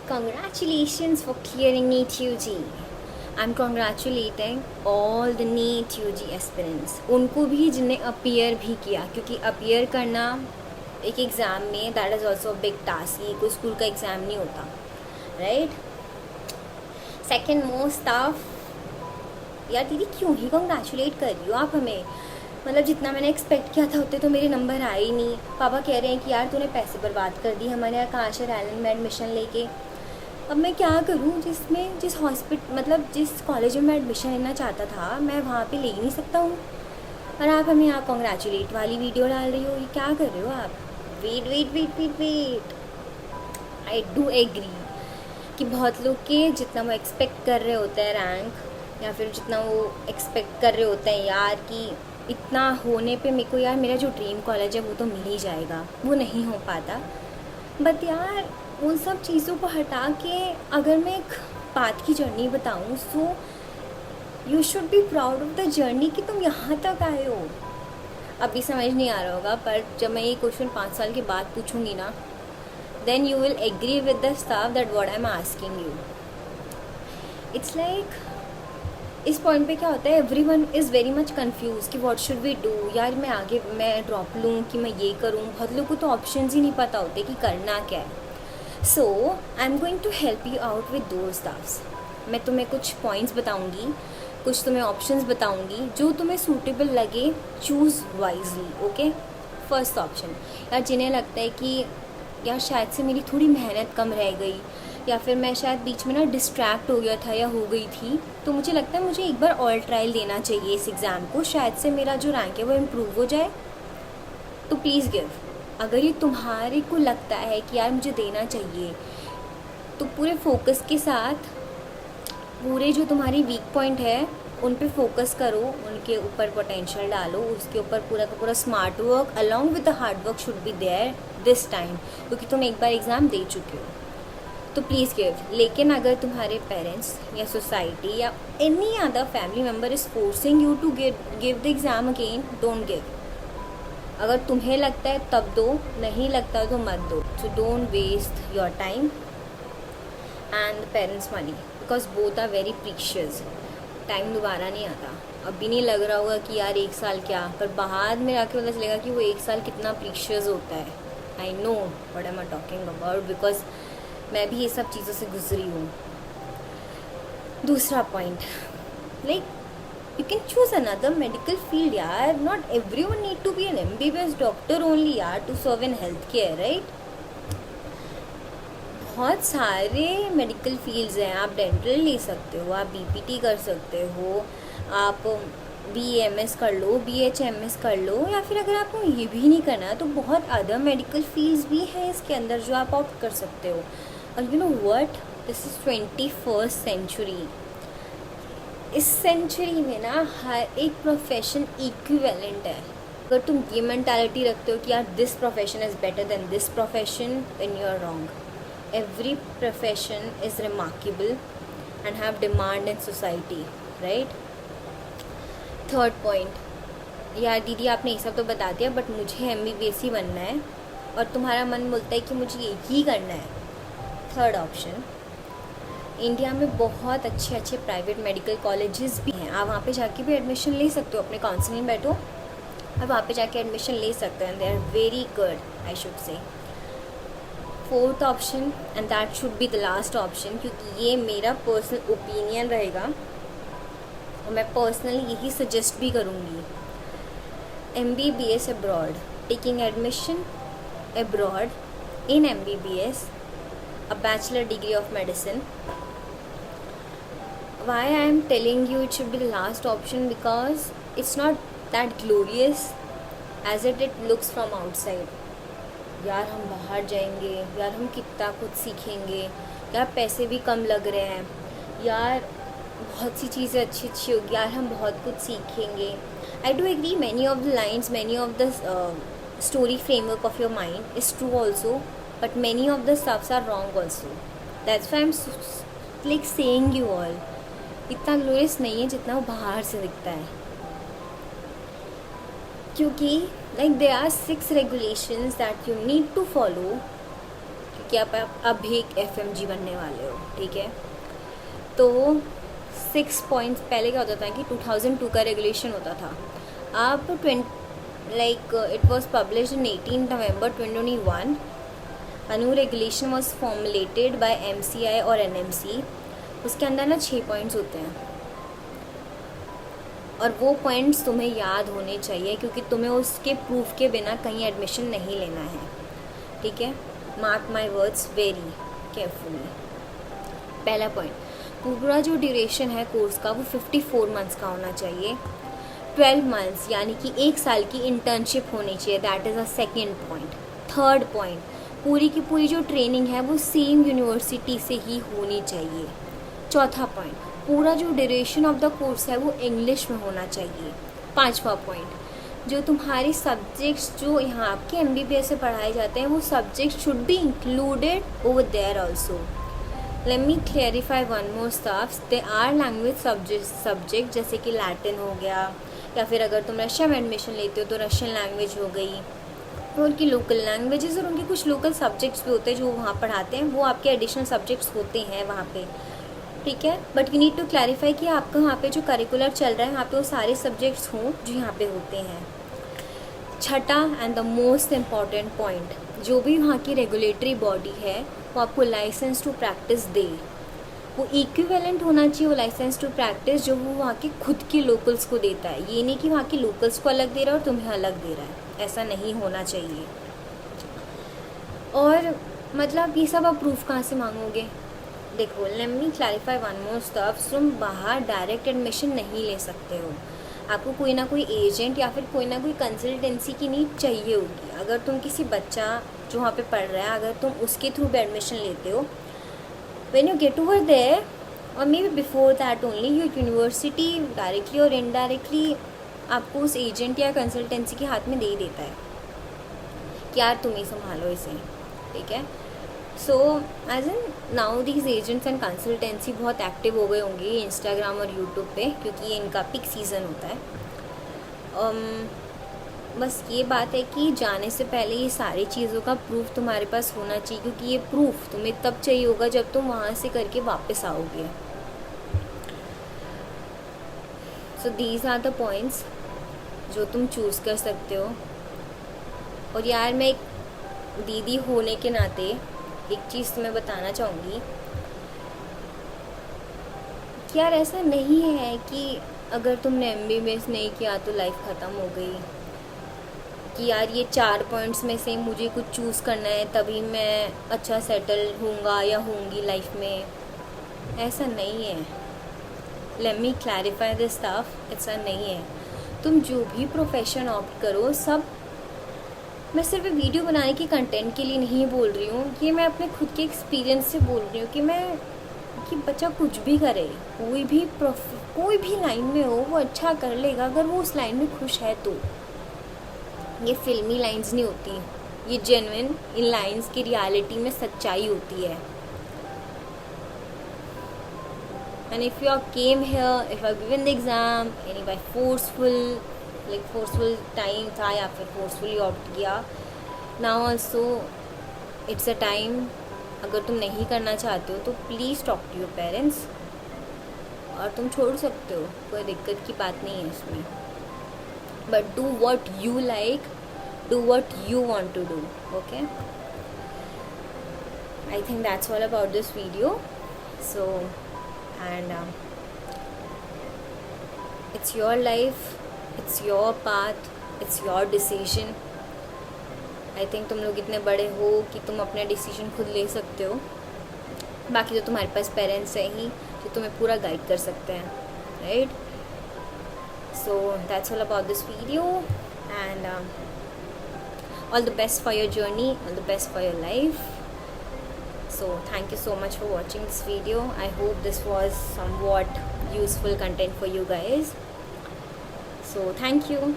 Congratulations for clearing NEET UG. I'm congratulating all the NEET UG aspirants. उनको भी जिन्हें appear भी किया, क्योंकि अपीयर करना एक एग्ज़ाम में that is also big task. ये कोई स्कूल का एग्ज़ाम नहीं होता, राइट? Second most tough. यार दीदी क्यों ही कॉन्ग्रेचुलेट कर रही हो आप हमें? मतलब जितना मैंने एक्सपेक्ट किया था उतने तो मेरे नंबर आए ही नहीं. पापा कह रहे हैं कि यार तूने पैसे बर्बाद कर दी हमारे यहाँ काशर आइलैंड में एडमिशन लेके. अब मैं क्या करूँ जिस हॉस्पिटल मतलब जिस कॉलेज में मैं एडमिशन लेना चाहता था मैं वहाँ पे ले ही नहीं सकता हूँ. और आप हमें यहाँ कॉन्ग्रेचुलेट वाली वीडियो डाल रही हो. ये क्या कर रहे हो आप? Wait wait wait wait wait. I do agree कि बहुत लोग के जितना वो एक्सपेक्ट कर रहे होते हैं रैंक, या फिर जितना वो एक्सपेक्ट कर रहे होते हैं यार कि इतना होने पे मेरे को यार मेरा जो ड्रीम कॉलेज है वो तो मिल ही जाएगा, वो नहीं हो पाता. बट यार उन सब चीज़ों को हटा के अगर मैं एक पाथ की जर्नी बताऊँ, so you should be proud of the journey कि तुम यहाँ तक आए हो. अभी समझ नहीं आ रहा होगा, पर जब मैं ये क्वेश्चन 5 साल के बाद पूछूंगी ना, then you will agree with the stuff that what I am asking you. It's like इस पॉइंट पे क्या होता है, everyone is very much confuse कि व्हाट शुड वी डू. यार मैं ड्रॉप लूँ कि मैं ये करूँ. बहुत लोगों को तो ऑप्शंस ही नहीं पता होते कि करना क्या है. So I am going to help you out with those stuffs. मैं तुम्हें कुछ पॉइंट्स बताऊँगी, कुछ तुम्हें ऑप्शंस बताऊँगी जो तुम्हें सूटेबल लगे. Choose wisely. Okay. First option, यार जिन्हें लगता है कि यार शायद से मेरी थोड़ी मेहनत कम रह गई, या फिर मैं शायद बीच में ना डिस्ट्रैक्ट हो गया था या हो गई थी, तो मुझे लगता है मुझे एक बार और ट्रायल देना चाहिए इस एग्ज़ाम को, शायद से मेरा जो रैंक है वो इम्प्रूव हो जाए. तो प्लीज़ गिव. अगर ये तुम्हारे को लगता है कि यार मुझे देना चाहिए, तो पूरे फोकस के साथ पूरे जो तुम्हारी वीक पॉइंट है उन पे फोकस करो, उनके ऊपर पोटेंशियल डालो, उसके ऊपर पूरा का पूरा smart work along with the hard work should be there this time, क्योंकि तुम एक बार एग्ज़ाम दे चुके हो. तो प्लीज़ गिव. लेकिन अगर तुम्हारे पेरेंट्स या सोसाइटी या any other family member is forcing you to give the exam again, don't give. अगर तुम्हें लगता है तब दो, नहीं लगता तो मत दो. So don't waste your time and parents money, because both are very precious. Time दोबारा नहीं आता. अभी नहीं लग रहा होगा कि यार 1 साल क्या, पर बाद में आके पता चलेगा कि वो 1 साल कितना प्रीशियस होता है. I know what am I talking about, because मैं भी ये सब चीज़ों से गुजरी हूँ. दूसरा point, like you can choose another medical field yaar. Not everyone need to be an MBBS doctor only yaar to serve in healthcare, right? बहुत सारे मेडिकल फील्ड्स हैं. आप डेंटल ले सकते हो, आप BPT कर सकते हो, आप BAMS कर लो, BHMS कर लो, या फिर अगर आपको ये भी नहीं करना तो बहुत अदर मेडिकल फील्ड्स भी हैं इसके अंदर जो आप ऑप्ट कर सकते हो. और you know what, this is 21st century. इस सेंचुरी में ना हर एक प्रोफेशन इक्विवेलेंट है. अगर तुम ये मेंटालिटी रखते हो कि यार this profession is better than this profession, then you are wrong. Every profession is remarkable and have demand in society, right? Third point, यार दीदी आपने ये सब तो बता दिया, बट मुझे MBBS ही बनना है और तुम्हारा मन बोलता है कि मुझे ये ही करना है. थर्ड ऑप्शन, इंडिया में बहुत अच्छे अच्छे प्राइवेट मेडिकल कॉलेजेस भी हैं. आप वहाँ पे जाके भी एडमिशन ले सकते हो. अपने काउंसलिंग बैठो और वहाँ पे जाके एडमिशन ले सकते हो, and they are very good, I should say. Fourth option, and that should be the last option, क्योंकि ये मेरा पर्सनल ओपिनियन रहेगा और मैं पर्सनली यही सजेस्ट भी करूँगी. MBBS abroad, taking admission abroad in MBBS, a bachelor degree of medicine. Why I am telling you it should be the last option, because it's not that glorious as it looks from outside. यार हम बाहर जाएंगे, यार हम कितना कुछ सीखेंगे, यार पैसे भी कम लग रहे हैं, यार बहुत सी चीज़ें अच्छी अच्छी होगी, यार हम बहुत कुछ सीखेंगे. I do agree many of the lines, many of the story framework of your mind is true also, but many of the stuffs are wrong also. That's why I'm like saying you all, इतना glorious नहीं है जितना वो बाहर से दिखता है. क्योंकि like there are 6 regulations that you need to follow कि आप अब एक FMG बनने वाले हो, ठीक है। तो 6 पॉइंट्स पहले क्या होता था कि 2002 का रेगुलेशन होता था। अब it was publish in 18 November 2021। A new regulation was formulated by MCI और NMC। उसके अंदर ना 6 पॉइंट्स होते हैं और वो पॉइंट्स तुम्हें याद होने चाहिए, क्योंकि तुम्हें उसके प्रूफ के बिना कहीं एडमिशन नहीं लेना है, ठीक है। Mark my words very carefully. पहला पॉइंट, पूरा जो ड्यूरेशन है कोर्स का वो 54 मंथ्स का होना चाहिए। 12 मंथ्स यानी कि 1 साल की इंटर्नशिप होनी चाहिए, that is a second point. Third point, पूरी की पूरी जो ट्रेनिंग है वो सेम यूनिवर्सिटी से ही होनी चाहिए। चौथा पॉइंट, पूरा जो ड्यूरेशन ऑफ द कोर्स है वो इंग्लिश में होना चाहिए। पांचवा पॉइंट, जो तुम्हारे सब्जेक्ट्स जो यहाँ आपके MBBS से पढ़ाए जाते हैं वो subject should be included over there also. Let me clarify one more stuffs, they are language subject जैसे कि लैटिन हो गया, या फिर अगर तुम रशिया में एडमिशन लेते हो तो रशियन लैंग्वेज हो गई, तो उनकी लोकल लैंग्वेजेस और उनके कुछ लोकल सब्जेक्ट्स भी होते हैं जो वहाँ पढ़ाते हैं, वो आपके एडिशनल सब्जेक्ट्स होते हैं वहाँ पे, ठीक है। But you need to clarify कि आपका वहाँ पे जो करिकुलर चल रहा है वहाँ पे वो सारे सब्जेक्ट्स हों जो यहाँ पे होते हैं। छठा and the most important point, जो भी वहाँ की रेगुलेटरी बॉडी है वो आपको लाइसेंस टू प्रैक्टिस दे, वो इक्विवेलेंट होना चाहिए वो लाइसेंस टू प्रैक्टिस जो वो वहाँ के खुद के लोकल्स को देता है। ये नहीं कि वहाँ के लोकल्स को अलग दे रहा है और तुम्हें अलग दे रहा है, ऐसा नहीं होना चाहिए। और मतलब ये सब आप प्रूफ कहाँ से मांगोगे? देखो, let me clarify one more stuff, तुम बाहर डायरेक्ट एडमिशन नहीं ले सकते हो, आपको कोई ना कोई एजेंट या फिर कोई ना कोई कंसल्टेंसी की नीड चाहिए होगी। अगर तुम किसी बच्चा जो वहाँ पे पढ़ रहा है अगर तुम उसके थ्रू भी एडमिशन लेते हो, when you get over there और may be before that only, your university directly और इनडायरेक्टली आपको उस एजेंट या कंसल्टेंसी के हाथ में दे ही देता है कि यार तुम ही संभालो इसे, ठीक है। So as in now these agents and consultancy बहुत एक्टिव हो गए होंगे इंस्टाग्राम और यूट्यूब पे, क्योंकि ये इनका पिक सीज़न होता है। बस ये बात है कि जाने से पहले ये सारी चीज़ों का प्रूफ तुम्हारे पास होना चाहिए, क्योंकि ये प्रूफ तुम्हें तब चाहिए होगा जब तुम वहाँ से करके वापस आओगे। So these are the points जो तुम चूज़ कर सकते हो। और यार मैं एक दीदी होने के नाते एक चीज़ तुम्हें बताना चाहूँगी कि यार ऐसा नहीं है कि अगर तुमने MBBS नहीं किया तो लाइफ ख़त्म हो गई, कि यार ये 4 पॉइंट्स में से मुझे कुछ चूज़ करना है तभी मैं अच्छा सेटल होऊंगा या होंगी लाइफ में, ऐसा नहीं है। Let me clarify this stuff, ऐसा नहीं है। तुम जो भी प्रोफेशन ऑप्ट करो, सब मैं सिर्फ वीडियो बनाने के कंटेंट के लिए नहीं बोल रही हूँ, ये मैं अपने खुद के एक्सपीरियंस से बोल रही हूँ कि बच्चा कुछ भी करे, कोई भी लाइन में हो वो अच्छा कर लेगा अगर वो उस लाइन में खुश है तो। ये फिल्मी लाइंस नहीं होती, ये जेन्युइन इन लाइंस की रियलिटी में सच्चाई होती है। And if you came here, if I given the exam any by forceful time था या फिर फोर्सफुली ऑप्ट किया, now also it's a time, अगर तुम नहीं करना चाहते हो तो please talk to your parents, और तुम छोड़ सकते हो, कोई दिक्कत की बात नहीं है इसमें। But do what you like, do what you want to do, okay. I think that's all about this video. So and it's your life, it's your path, it's your decision. I think तुम लोग इतने बड़े हो कि तुम अपने decision खुद ले सकते हो, बाकी तो तुम्हारे पास पेरेंट्स हैं ही जो तुम्हें पूरा गाइड कर सकते हैं, right. So that's all about this video and all the best for your journey, all the best for your life. So thank you so much for watching this video. I hope this was somewhat useful content for you guys. So thank you.